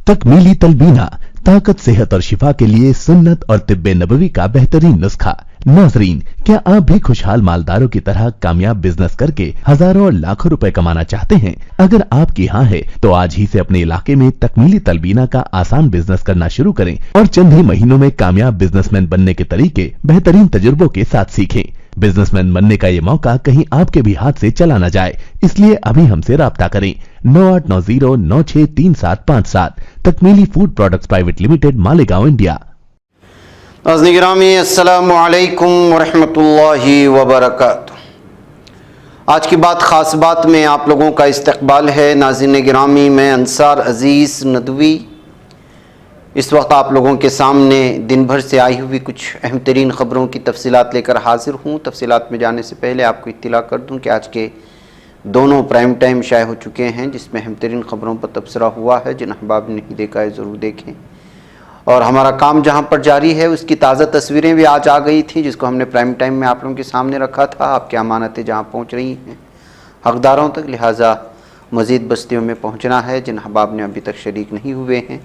तकमीली तलबीना, ताकत, सेहत और शिफा के लिए सुन्नत और तिब्बे नबवी का बेहतरीन नुस्खा। नाजरीन, क्या आप भी खुशहाल मालदारों की तरह कामयाब बिजनेस करके हजारों और लाखों रुपए कमाना चाहते हैं? अगर आपकी हाँ है तो आज ही से अपने इलाके में तकमीली तलबीना का आसान बिजनेस करना शुरू करें और चंद ही महीनों में कामयाब बिजनेसमैन बनने के तरीके बेहतरीन तजुर्बों के साथ सीखें। बिजनेसमैन बनने का ये मौका कहीं आपके भी हाथ से चला न जाए, इसलिए अभी हमसे राब्ता करें 9890963757। तकमीली food products private limited, Malegaon, India. नाज़रीन गिरामी, अस्सलामु अलैकुम वरहमतुल्लाहि वबरकातुहू। आज की बात ख़ास बात में आप लोगों का इस्तकबाल है। नाज़रीन गिरामी, मैं अंसार अज़ीज़ नदवी इस वक्त आप लोगों के सामने दिन भर से आई हुई कुछ अहम तरीन ख़बरों की तफसीलात लेकर हाजिर हूँ। तफसीलात में जाने से पहले आपको इत्तला कर दूँ कि आज के दोनों प्राइम टाइम शाये हो चुके हैं, जिसमें अहम तरीन ख़बरों पर तबसरा हुआ है। जिन अहबाब ने नहीं देखा है ज़रूर देखें। और हमारा काम जहाँ पर जारी है उसकी ताज़ा तस्वीरें भी आज आ गई थी, जिसको हमने प्राइम टाइम में आप लोगों के सामने रखा था। आपकी अमानतें जहाँ पहुँच रही हैं हकदारों तक, लिहाजा मज़ीद बस्तियों में पहुँचना है। जिन अहबाब ने अभी तक शरीक नहीं हुए हैं,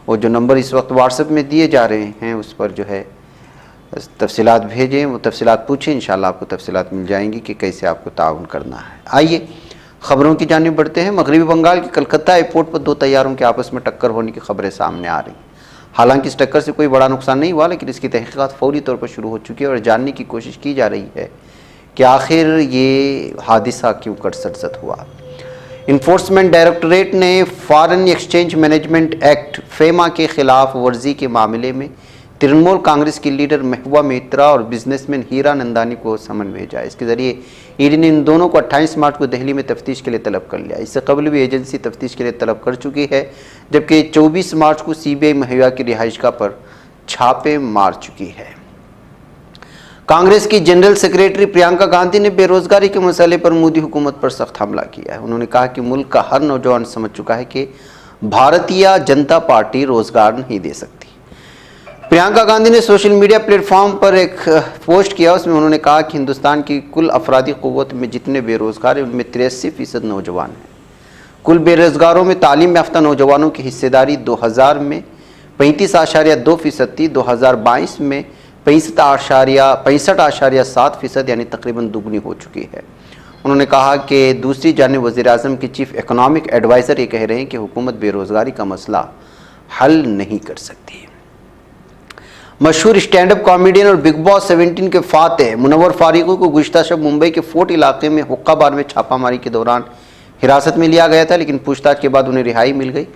और जो नंबर इस वक्त व्हाट्सएप में दिए जा रहे हैं उस पर जो है तफसीलात भेजें, वो तफसीलात पूछें, इंशाल्लाह आपको तफसीलात मिल जाएंगी कि कैसे आपको ताउन करना है। आइए ख़बरों की जानिब बढ़ते हैं। मगरबी बंगाल के कलकत्ता एयरपोर्ट पर दो तैयारों के आपस में टक्कर होने की खबरें सामने आ रही। हालांकि इस टक्कर से कोई बड़ा नुकसान नहीं हुआ, लेकिन इसकी तहकीकात फौरी तौर पर शुरू हो चुकी है और जानने की कोशिश की जा रही है कि आखिर ये हादिसा क्यों कर सरजद हुआ। इन्फोर्समेंट डायरेक्टरेट ने foreign exchange management act FEMA के खिलाफ वर्जी के मामले में तृणमूल कांग्रेस की लीडर महबूबा मित्रा और बिजनेसमैन हीरा नंदानी को समन भेजा। इसके जरिए ईडी ने इन दोनों को 28 मार्च को दिल्ली में तफ्तीश के लिए तलब कर लिया। इससे कबल भी एजेंसी तफ्तीश के लिए तलब कर चुकी है, जबकि 24 मार्च को सीबीआई महबूबा की रिहाइशगाह पर छापे मार चुकी है। कांग्रेस की जनरल सेक्रेटरी प्रियंका गांधी ने बेरोजगारी के मसले पर मोदी हुकूमत पर सख्त हमला किया है। उन्होंने कहा कि मुल्क का हर नौजवान समझ चुका है कि भारतीय जनता पार्टी रोजगार नहीं दे सकती। प्रियंका गांधी ने सोशल मीडिया प्लेटफॉर्म पर एक पोस्ट किया, उसमें उन्होंने कहा कि हिंदुस्तान की कुल अफरादी क़ुव्वत में जितने बेरोजगार हैं उनमें 83% नौजवान हैं। कुल बेरोजगारों में तालीम याफ्ता नौजवानों की हिस्सेदारी 2000 में 35.2% थी, 2022 में 65.7% यानी तकरीबन दुगनी हो चुकी है। उन्होंने कहा कि दूसरी जानिब वज़ीर-ए-आज़म के चीफ इकोनॉमिक एडवाइज़र ये कह रहे हैं कि हुकूमत बेरोज़गारी का मसला हल नहीं कर सकती। मशहूर स्टैंड अप कॉमेडियन और बिग बॉस 17 के फातेह मुनव्वर फारूकी को गुज़िश्ता शब मुंबई के फोर्ट इलाके में हुक्का बार में छापामारी के दौरान हिरासत में लिया गया था, लेकिन पूछताछ के बाद उन्हें रिहाई मिल गई।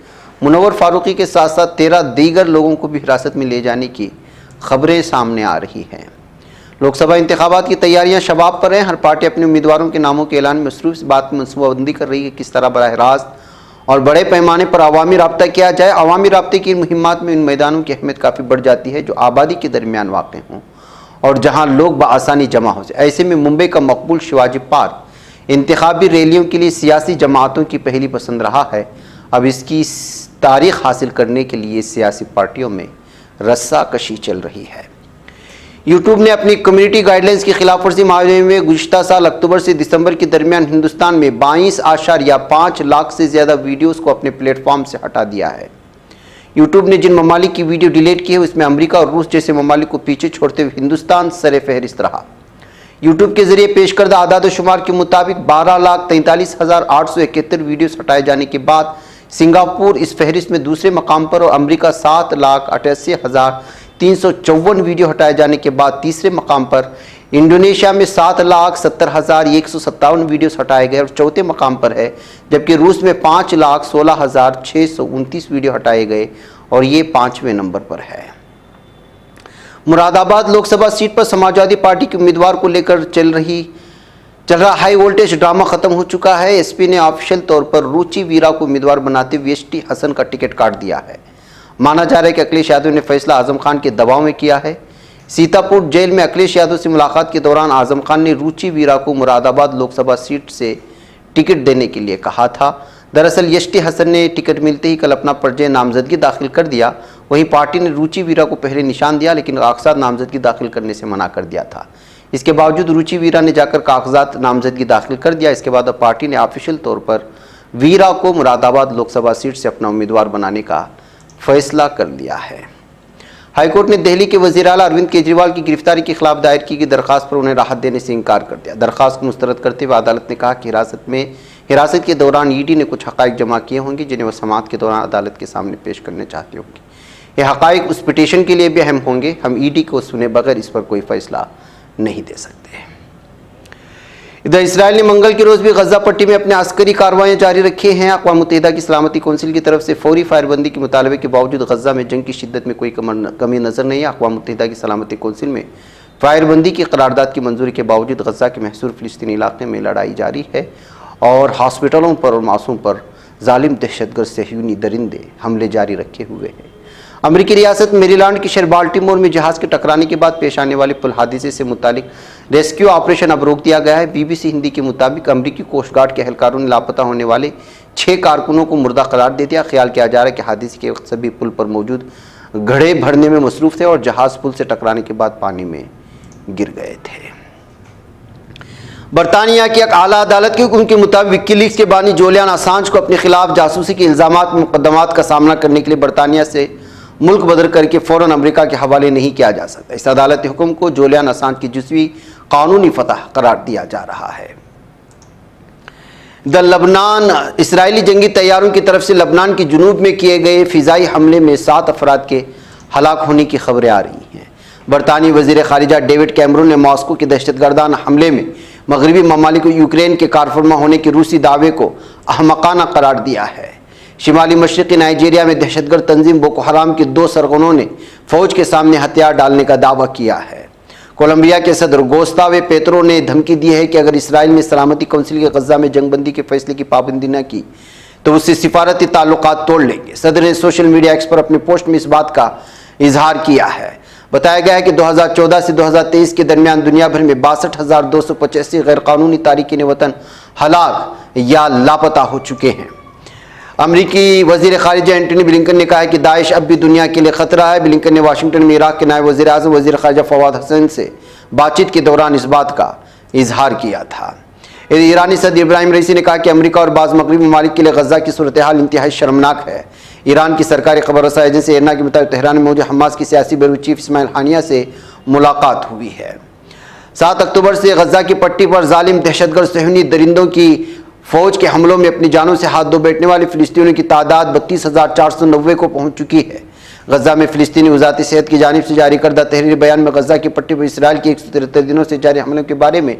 मुनव्वर फारूकी के साथ साथ 13 दीगर लोगों को भी हिरासत में ले जाने की खबरें सामने आ रही हैं। लोकसभा इंतखाबात की तैयारियां शबाब पर हैं। हर पार्टी अपने उम्मीदवारों के नामों के ऐलान में मसरूफ़, इस बात में मनसूबाबंदी कर रही है किस तरह बराह रास्त और बड़े पैमाने पर अवामी राब्ता किया जाए। अवामी राब्ते की मुहिम्मात में इन मैदानों की अहमियत काफ़ी बढ़ जाती है जो आबादी के दरमियान वाक़ हों और जहाँ लोग बआसानी जमा हो जाए। ऐसे में मुंबई का मकबूल शिवाजी पार्क इंतखाबी रैलियों के लिए सियासी जमातों की पहली पसंद रहा है। अब इसकी तारीख हासिल करने के लिए सियासी पार्टियों में रस्साकशी चल रही है। यूट्यूब ने अपनी कम्युनिटी गाइडलाइंस की खिलाफ वर्जी मामले में गुज़िश्ता साल अक्टूबर से दिसंबर के दरमियान हिंदुस्तान में 22.5 लाख से ज़्यादा वीडियोस को अपने प्लेटफॉर्म से हटा दिया है। यूट्यूब ने जिन ममालिक की वीडियो डिलीट की है उसमें अमेरिका और रूस जैसे ममालिक को पीछे छोड़ते हुए हिंदुस्तान सरे फहरिस्त रहा। यूट्यूब के जरिए पेश करदा आदाद शुमार के मुताबिक 12,43,871 वीडियोस हटाए जाने के बाद सिंगापुर इस फहरिस्त में दूसरे मकाम पर और अमेरिका 7,88,354 वीडियो हटाए जाने के बाद तीसरे मकाम पर। इंडोनेशिया में 7,70,157 वीडियोस हटाए गए और चौथे मकाम पर है, जबकि रूस में 5,16,629 वीडियो हटाए गए और ये 5वें नंबर पर है। मुरादाबाद लोकसभा सीट पर समाजवादी पार्टी के उम्मीदवार को लेकर चल रहा हाई वोल्टेज ड्रामा खत्म हो चुका है। एसपी ने ऑफिशियल तौर पर रुचि वीरा को उम्मीदवार बनाते हुए एसटी हसन का टिकट काट दिया है। माना जा रहा है कि अखिलेश यादव ने फैसला आजम खान के दबाव में किया है। सीतापुर जेल में अखिलेश यादव से मुलाकात के दौरान आजम खान ने रुचि वीरा को मुरादाबाद लोकसभा सीट से टिकट देने के लिए कहा था। दरअसल एसटी हसन ने टिकट मिलते ही कल अपना पर्चे नामजदगी दाखिल कर दिया। वहीं पार्टी ने रुचि वीरा को पहले निशान दिया, लेकिन कागजात नामजदगी दाखिल करने से मना कर दिया था। इसके बावजूद रुचि वीरा ने जाकर कागजात नामजदगी दाखिल कर दिया। इसके बाद अब पार्टी ने ऑफिशियल तौर पर वीरा को मुरादाबाद लोकसभा सीट से अपना उम्मीदवार बनाने का فیصلہ کر لیا ہے۔ ہائی کورٹ نے دہلی کے وزیر اعلیٰ اروند کیجریوال کی گرفتاری کے خلاف دائر کی گئی درخواست پر انہیں راحت دینے سے انکار کر دیا۔ درخواست کو مسترد کرتے ہوئے عدالت نے کہا کہ حراست کے دوران ای ڈی نے کچھ حقائق جمع کیے ہوں گے جنہیں وہ سماعت کے دوران عدالت کے سامنے پیش کرنے چاہتے ہوں گے۔ یہ حقائق اس پٹیشن کے لیے بھی اہم ہوں گے۔ ہم ای ڈی کو سنے بغیر اس پر کوئی فیصلہ نہیں دے سکتے۔ ادھر اسرائیل نے منگل کے روز بھی غزہ پٹی میں اپنے عسکری کارروائیاں جاری رکھی ہیں۔ اقوام متحدہ کی سلامتی کونسل کی طرف سے فوری فائر بندی کے مطالبے کے باوجود غزہ میں جنگ کی شدت میں کوئی کمی نظر نہیں ہے۔ اقوام متحدہ کی سلامتی کونسل میں فائر بندی کی قرارداد کی منظوری کے باوجود غزہ کے محصور فلسطینی علاقے میں لڑائی جاری ہے اور ہاسپٹلوں پر اور معصوم پر ظالم دہشت گرد صہیونی درندے حملے جاری رکھے ہوئے ہیں۔ امریکی ریاست میریلینڈ کے شہر بالٹیمور میں جہاز کے ٹکرانے کے بعد پیش آنے والے پل حادثے سے متعلق ریسکیو آپریشن اب روک دیا گیا ہے۔ بی بی سی ہندی کے مطابق امریکی کوسٹ گارڈ کے اہلکاروں نے لاپتہ ہونے والے 6 کارکنوں کو مردہ قرار دے دیا۔ خیال کیا جا رہا ہے کہ حادثے کے وقت سبھی پل پر موجود گھڑے بھرنے میں مصروف تھے اور جہاز پل سے ٹکرانے کے بعد پانی میں گر گئے تھے۔ برطانیہ کی ایک اعلیٰ عدالت کے حکم کے مطابق وکی لیکس کے بانی جولیان اسانج کو اپنے خلاف جاسوسی کے الزامات میں مقدمات کا سامنا کرنے کے لیے برطانیہ سے ملک بدر کر کے فوراً امریکہ کے حوالے نہیں کیا جا سکتا۔ اس عدالتی حکم کو جولیان اسانج کی جزوی قانونی فتح قرار دیا جا رہا ہے۔ لبنان اسرائیلی جنگی طیاروں کی طرف سے لبنان کے جنوب میں کیے گئے فضائی حملے میں 7 افراد کے ہلاک ہونے کی خبریں آ رہی ہیں۔ برطانوی وزیر خارجہ ڈیوڈ کیمرون نے ماسکو کے دہشت گردانہ حملے میں مغربی ممالک کو یوکرین کے کارفرما ہونے کے روسی دعوے کو احمقانہ قرار دیا ہے۔ شمالی مشرقی نائجیریا میں دہشت گرد تنظیم بوکو حرام کے 2 سرغنوں نے فوج کے سامنے ہتھیار ڈالنے کا دعویٰ کیا ہے۔ کولمبیا کے صدر گوستاوو پیٹرو نے دھمکی دی ہے کہ اگر اسرائیل میں سلامتی کونسل کے غزہ میں جنگ بندی کے فیصلے کی پابندی نہ کی تو اس سے سفارتی تعلقات توڑ لیں گے۔ صدر نے سوشل میڈیا ایکس پر اپنے پوسٹ میں اس بات کا اظہار کیا ہے۔ بتایا گیا ہے کہ 2014 سے 2023 کے درمیان دنیا بھر میں 62,285 غیر قانونی تارکین وطن ہلاک یا لاپتہ ہو چکے ہیں۔ امریکی وزیر خارجہ اینٹونی بلنکن نے کہا ہے کہ داعش اب بھی دنیا کے لیے خطرہ ہے۔ بلنکن نے واشنگٹن میں عراق کے نائب وزیر اعظم وزیر خارجہ فواد حسین سے بات چیت کے دوران اس بات کا اظہار کیا تھا۔ ایرانی صدر ابراہیم رئیسی نے کہا کہ امریکہ اور بعض مغربی ممالک کے لیے غزہ کی صورتحال انتہائی شرمناک ہے۔ ایران کی سرکاری خبر رساں ایجنسی ایرنا کے مطابق تہران میں موجود حماس کی سیاسی بیورو چیف اسماعیل ہانیہ سے ملاقات ہوئی ہے۔ 7 اکتوبر سے غزہ کی پٹی پر ظالم دہشت گرد صہیونی درندوں کی فوج کے حملوں میں اپنی جانوں سے ہاتھ دھو بیٹھنے والے فلسطینیوں کی تعداد 32,490 کو پہنچ چکی ہے۔ غزہ میں فلسطینی وزارت صحت کی جانب سے جاری کردہ تحریری بیان میں غزہ کی پٹی پر اسرائیل کی 173 دنوں سے جاری حملوں کے بارے میں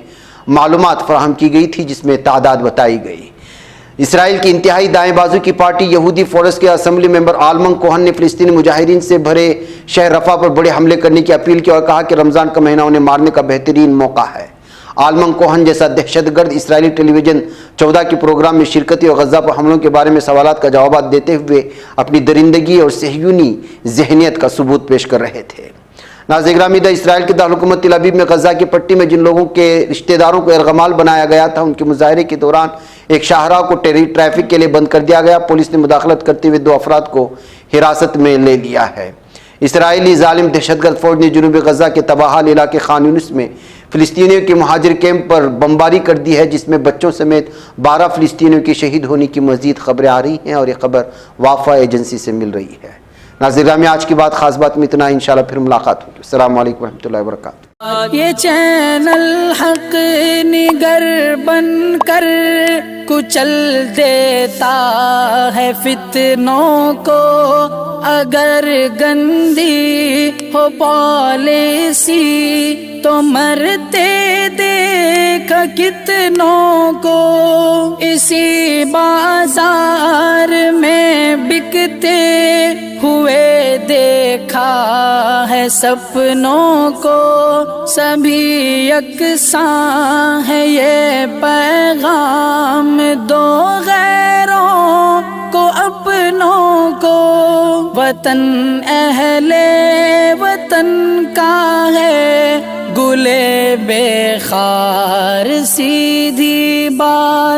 معلومات فراہم کی گئی تھی، جس میں تعداد بتائی گئی۔ اسرائیل کی انتہائی دائیں بازو کی پارٹی یہودی فورس کے اسمبلی ممبر آلمنگ کوہن نے فلسطینی مجاہرین سے بھرے شہر رفح پر بڑے حملے کرنے کی اپیل کی اور کہا کہ رمضان کا مہینہ انہیں مارنے کا بہترین موقع ہے۔ آلمنگ کوہن جیسا دہشت گرد اسرائیلی ٹیلی ویژن 14 کے پروگرام میں شرکتی اور غزہ پر حملوں کے بارے میں سوالات کا جوابات دیتے ہوئے اپنی درندگی اور صہیونی ذہنیت کا ثبوت پیش کر رہے تھے۔ ناظرین گرامی، اسرائیل کے دارالحکومت تل ابیب میں غزہ کی پٹی میں جن لوگوں کے رشتہ داروں کو ارغمال بنایا گیا تھا، ان کے مظاہرے کے دوران ایک شاہراہ کو ٹریفک کے لیے بند کر دیا گیا۔ پولیس نے مداخلت کرتے ہوئے 2 افراد کو حراست میں لے لیا ہے۔ اسرائیلی ظالم دہشت گرد فوج نے جنوبی غزہ کے تباہ حال علاقے خان یونس میں فلسطینیوں کے مہاجر کیمپ پر بمباری کر دی ہے، جس میں بچوں سمیت 12 فلسطینیوں کے شہید ہونے کی مزید خبریں آ رہی ہیں اور یہ خبر وافا ایجنسی سے مل رہی ہے۔ ناظرین گرامی، آج کی بات خاص بات میں اتنا ہی، انشاءاللہ پھر ملاقات ہوگی۔ السلام علیکم ورحمۃ اللہ وبرکاتہ۔ یہ چینل حق نگر بن کر کچل دیتا ہے فتنوں کو، اگر گندی ہو پالیسی تو مرتے دیکھ کتنوں کو، اسی بازار میں بکتے ہوئے دیکھا ہے سپنوں کو، سبھی یکساں ہے یہ پیغام دو غیروں کو اپنوں کو، وطن اہل وطن کا ہے گلے بے خار سیدھی بات۔